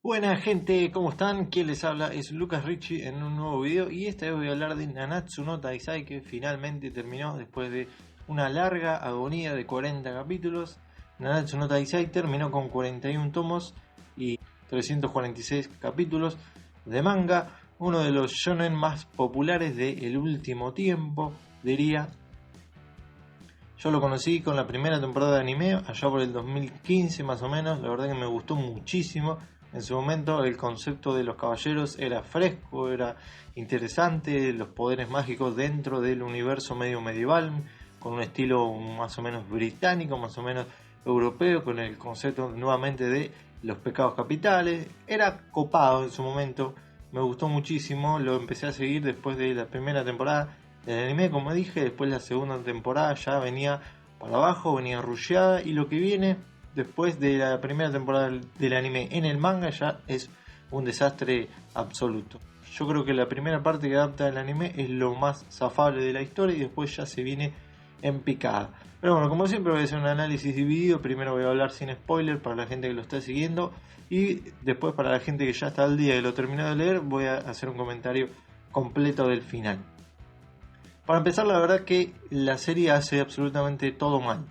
Buena gente, ¿cómo están? Quien les habla es Lucas Ricci en un nuevo video y esta vez voy a hablar de Nanatsu no Taizai, que finalmente terminó después de una larga agonía de 40 capítulos. Nanatsu no Taizai terminó con 41 tomos y 346 capítulos de manga, uno de los shonen más populares del último tiempo, diría. Yo lo conocí con la primera temporada de anime, allá por el 2015 más o menos. La verdad que me gustó muchísimo. En su momento el concepto de los caballeros era fresco, era interesante, los poderes mágicos dentro del universo medio medieval, con un estilo más o menos británico, más o menos europeo, con el concepto nuevamente de los pecados capitales. Era copado en su momento, me gustó muchísimo, lo empecé a seguir después de la primera temporada. El anime, como dije, después la segunda temporada ya venía para abajo, venía rusheada, y lo que viene después de la primera temporada del anime en el manga ya es un desastre absoluto. Yo creo que la primera parte que adapta el anime es lo más zafable de la historia y después ya se viene en picada. Pero bueno, como siempre voy a hacer un análisis dividido. Primero voy a hablar sin spoiler para la gente que lo está siguiendo y después para la gente que ya está al día y lo terminó de leer voy a hacer un comentario completo del final. Para empezar, la verdad que la serie hace absolutamente todo mal.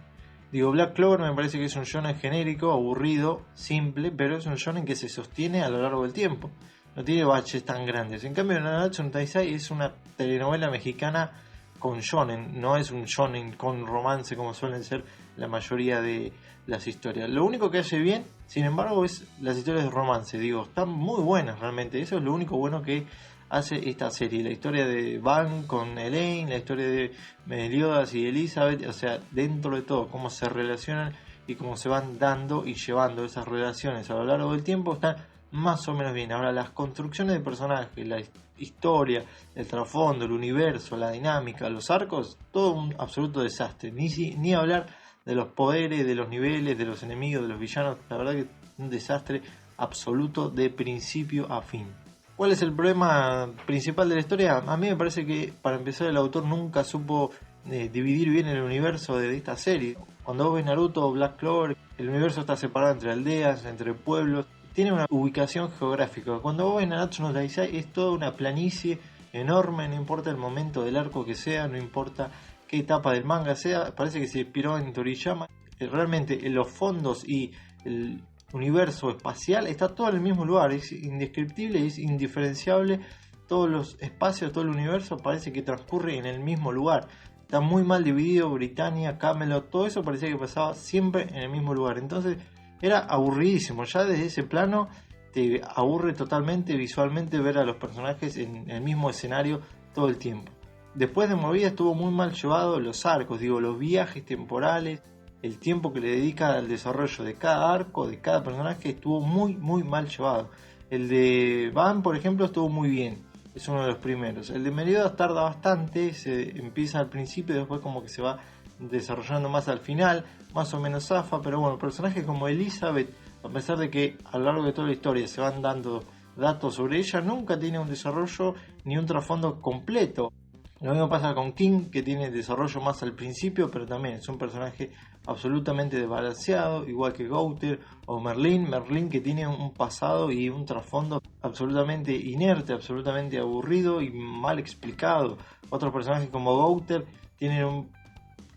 Digo, Black Clover me parece que es un shonen genérico, aburrido, simple, pero es un shonen que se sostiene a lo largo del tiempo. No tiene baches tan grandes. En cambio, Nanatsu no Taizai es una telenovela mexicana con shonen, no es un shonen con romance como suelen ser la mayoría de las historias. Lo único que hace bien, sin embargo, es las historias de romance. Digo, están muy buenas realmente. Eso es lo único bueno que hace esta serie. La historia de Van con Elaine, la historia de Meliodas y Elizabeth, o sea, dentro de todo, cómo se relacionan y cómo se van dando y llevando esas relaciones a lo largo del tiempo, están más o menos bien. Ahora, las construcciones de personajes, la historia, el trasfondo, el universo, la dinámica, los arcos, todo un absoluto desastre. Ni hablar de los poderes, de los niveles, de los enemigos, de los villanos. La verdad que un desastre absoluto de principio a fin. ¿Cuál es el problema principal de la historia? A mí me parece que, para empezar, el autor nunca supo dividir bien el universo de esta serie. Cuando vos ves Naruto o Black Clover, el universo está separado entre aldeas, entre pueblos, tiene una ubicación geográfica. Cuando vos ves Nanatsu no Taizai es toda una planicie enorme, no importa el momento del arco que sea, no importa qué etapa del manga sea, parece que se inspiró en Toriyama. Realmente en los fondos y el universo espacial está todo en el mismo lugar, es indescriptible, es indiferenciable. Todos los espacios, todo el universo parece que transcurre en el mismo lugar. Está muy mal dividido. Britannia, Camelot, todo eso parecía que pasaba siempre en el mismo lugar. Entonces era aburridísimo. Ya desde ese plano te aburre totalmente visualmente ver a los personajes en el mismo escenario todo el tiempo. Después de Movida estuvo muy mal llevado los arcos, digo, los viajes temporales, el tiempo que le dedica al desarrollo de cada arco, de cada personaje, estuvo muy mal llevado. El de Van, por ejemplo, estuvo muy bien, es uno de los primeros. El de Meliodas tarda bastante, se empieza al principio y después como que se va desarrollando más al final, más o menos zafa, pero bueno, personajes como Elizabeth, a pesar de que a lo largo de toda la historia se van dando datos sobre ella, nunca tiene un desarrollo ni un trasfondo completo. Lo mismo pasa con King, que tiene desarrollo más al principio, pero también es un personaje absolutamente desbalanceado, igual que Gouter o Merlin. Merlin, que tiene un pasado y un trasfondo absolutamente inerte, absolutamente aburrido y mal explicado. Otros personajes como Gouter tienen un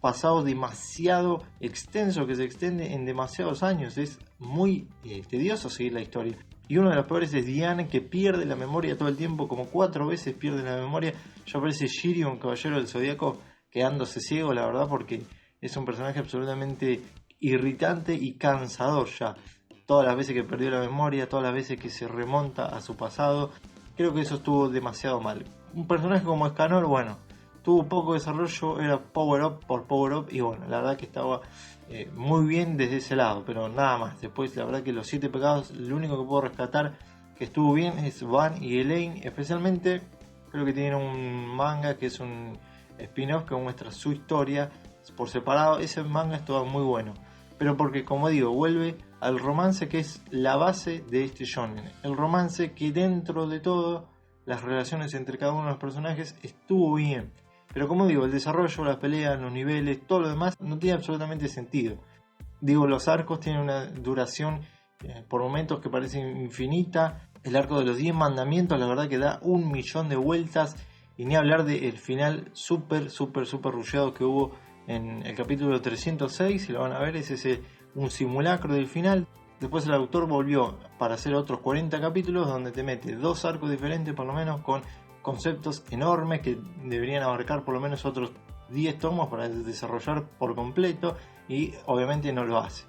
pasado demasiado extenso que se extiende en demasiados años. Es muy tedioso seguir la historia. Y uno de los peores es Diane, que pierde la memoria todo el tiempo, como 4 veces pierde la memoria. Ya aparece Shiryu, un caballero del zodiaco, quedándose ciego, la verdad, porque es un personaje absolutamente irritante y cansador ya. Todas las veces que perdió la memoria, todas las veces que se remonta a su pasado, creo que eso estuvo demasiado mal. Un personaje como Escanor, bueno, tuvo poco desarrollo, era power up por power up, y bueno, la verdad que estaba muy bien desde ese lado, pero nada más. Después, la verdad que los 7 pecados, lo único que puedo rescatar que estuvo bien es Van y Elaine, especialmente. Creo que tienen un manga que es un spin-off que muestra su historia por separado. Ese manga estuvo muy bueno, pero porque, como digo, vuelve al romance, que es la base de este shonen. El romance que, dentro de todo, las relaciones entre cada uno de los personajes estuvo bien. Pero, como digo, el desarrollo, las peleas, los niveles, todo lo demás no tiene absolutamente sentido. Digo, los arcos tienen una duración por momentos que parece infinita. El arco de los 10 mandamientos, la verdad que da 1.000.000 de vueltas. Y ni hablar del final súper rusheado que hubo en el capítulo 306. Si lo van a ver, es un simulacro del final. Después el autor volvió para hacer otros 40 capítulos donde te mete 2 arcos diferentes por lo menos, con conceptos enormes que deberían abarcar por lo menos otros 10 tomos para desarrollar por completo, y obviamente no lo hace.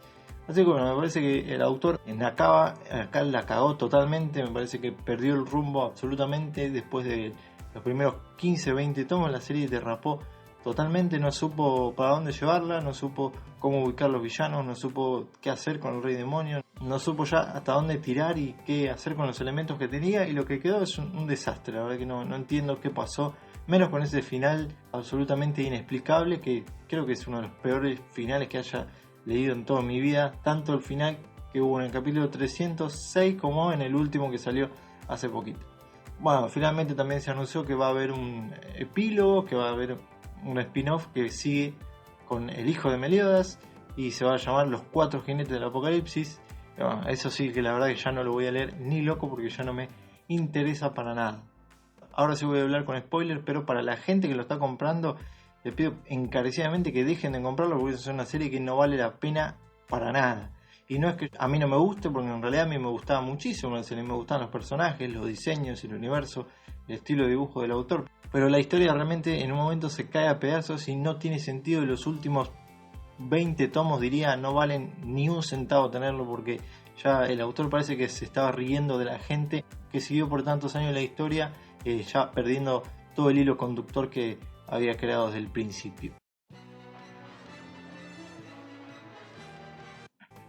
Así que bueno, me parece que el autor acá la cagó totalmente. Me parece que perdió el rumbo absolutamente después de los primeros 15-20 tomos. La serie derrapó totalmente, no supo para dónde llevarla, no supo cómo ubicar los villanos, no supo qué hacer con el Rey Demonio, no supo ya hasta dónde tirar y qué hacer con los elementos que tenía, y lo que quedó es un desastre. La verdad que no entiendo qué pasó, menos con ese final absolutamente inexplicable, que creo que es uno de los peores finales que haya leído en toda mi vida, tanto el final que hubo en el capítulo 306 como en el último que salió hace poquito. Bueno, finalmente también se anunció que va a haber un epílogo, que va a haber un spin-off que sigue con el hijo de Meliodas y se va a llamar Los 4 jinetes del Apocalipsis. Bueno, eso sí que la verdad que ya no lo voy a leer ni loco, porque ya no me interesa para nada. Ahora sí voy a hablar con spoilers, pero para la gente que lo está comprando, le pido encarecidamente que dejen de comprarlo, porque es una serie que no vale la pena para nada. Y no es que a mí no me guste, porque en realidad a mí me gustaba muchísimo la serie, me gustaban los personajes, los diseños, el universo, el estilo de dibujo del autor, pero la historia realmente en un momento se cae a pedazos y no tiene sentido. Y los últimos 20 tomos, diría, no valen ni un centavo tenerlo, porque ya el autor parece que se estaba riendo de la gente que siguió por tantos años la historia, ya perdiendo todo el hilo conductor que había creado desde el principio.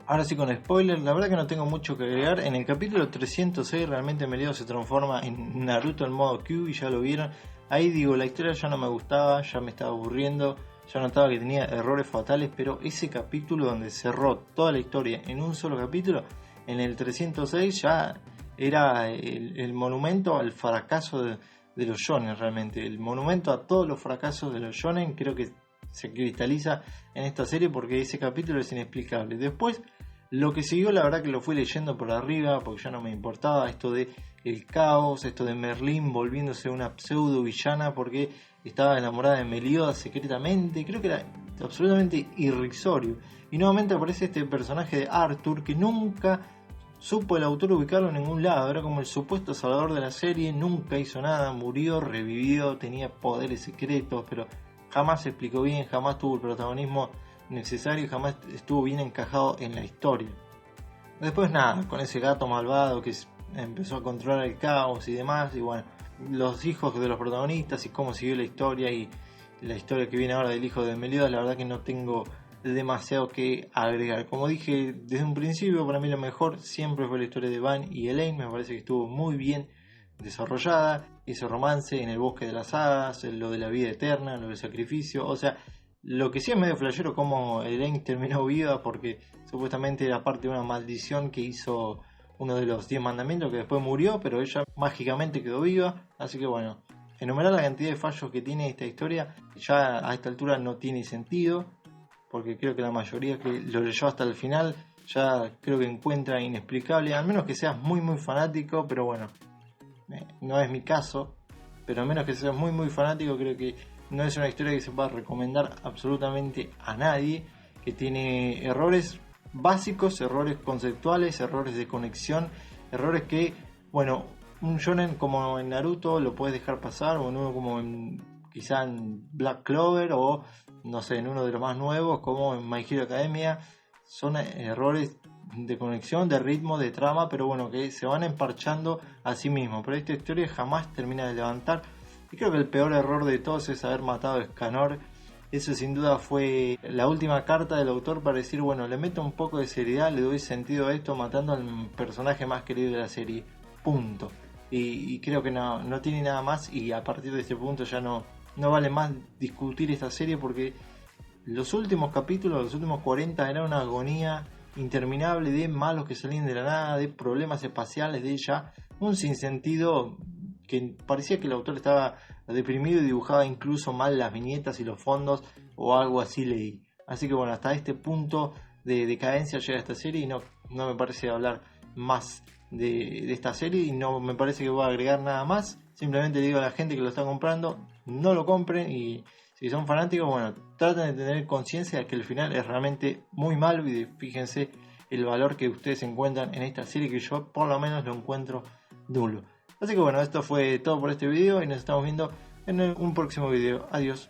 Ahora sí con spoilers, la verdad que no tengo mucho que agregar. En el capítulo 306 realmente Meliodas se transforma en Naruto en modo Q, y ya lo vieron. Ahí digo, la historia ya no me gustaba, ya me estaba aburriendo, ya notaba que tenía errores fatales, pero ese capítulo donde cerró toda la historia en un solo capítulo, en el 306, ya era el monumento al fracaso de los shonen realmente. El monumento a todos los fracasos de los shonen creo que se cristaliza en esta serie, porque ese capítulo es inexplicable. Después, lo que siguió, la verdad que lo fui leyendo por arriba, porque ya no me importaba esto de el caos, esto de Merlín volviéndose una pseudo villana porque estaba enamorada de Meliodas secretamente. Creo que era absolutamente irrisorio. Y nuevamente aparece este personaje de Arthur, que nunca supo el autor ubicarlo en ningún lado. Era como el supuesto salvador de la serie, nunca hizo nada, murió, revivió, tenía poderes secretos, pero jamás se explicó bien, jamás tuvo el protagonismo necesario y jamás estuvo bien encajado en la historia. Después nada, con ese gato malvado que empezó a controlar el caos y demás, y bueno, los hijos de los protagonistas y cómo siguió la historia, y la historia que viene ahora del hijo de Meliodas, la verdad que no tengo demasiado que agregar. Como dije desde un principio, para mí lo mejor siempre fue la historia de Van y Elaine. Me parece que estuvo muy bien desarrollada, ese romance en el bosque de las hadas, lo de la vida eterna, lo del sacrificio. O sea, lo que sí es medio flashero como Elaine terminó viva, porque supuestamente era parte de una maldición que hizo uno de los 10 mandamientos, que después murió, pero ella mágicamente quedó viva. Así que bueno, enumerar la cantidad de fallos que tiene esta historia ya a esta altura no tiene sentido, porque creo que la mayoría que lo leyó hasta el final ya creo que encuentra inexplicable, al menos que seas muy fanático. Pero bueno, no es mi caso, pero a menos que seas muy fanático, creo que no es una historia que se pueda recomendar absolutamente a nadie, que tiene errores básicos, errores conceptuales, errores de conexión, errores que, bueno, un shonen como en Naruto lo puedes dejar pasar, o en uno como quizá en Black Clover, o no sé, en uno de los más nuevos como en My Hero Academia. Son errores de conexión, de ritmo, de trama, pero bueno, que se van emparchando a sí mismos. Pero esta historia jamás termina de levantar, y creo que el peor error de todos es haber matado a Escanor. Eso sin duda fue la última carta del autor para decir, bueno, le meto un poco de seriedad, le doy sentido a esto matando al personaje más querido de la serie, punto. Y creo que no tiene nada más, y a partir de este punto ya no vale más discutir esta serie, porque los últimos capítulos, los últimos 40, era una agonía interminable de malos que salían de la nada, de problemas espaciales, de ella un sinsentido que parecía que el autor estaba deprimido y dibujaba incluso mal las viñetas y los fondos, o algo así leí. Así que bueno, hasta este punto de decadencia llega esta serie, y no no me parece hablar más de esta serie y no me parece que voy a agregar nada más. Simplemente le digo a la gente que lo está comprando, no lo compren, y si son fanáticos, bueno, traten de tener conciencia de que el final es realmente muy malo, y fíjense el valor que ustedes encuentran en esta serie, que yo por lo menos lo encuentro nulo. Así que bueno, esto fue todo por este video y nos estamos viendo en un próximo video. Adiós.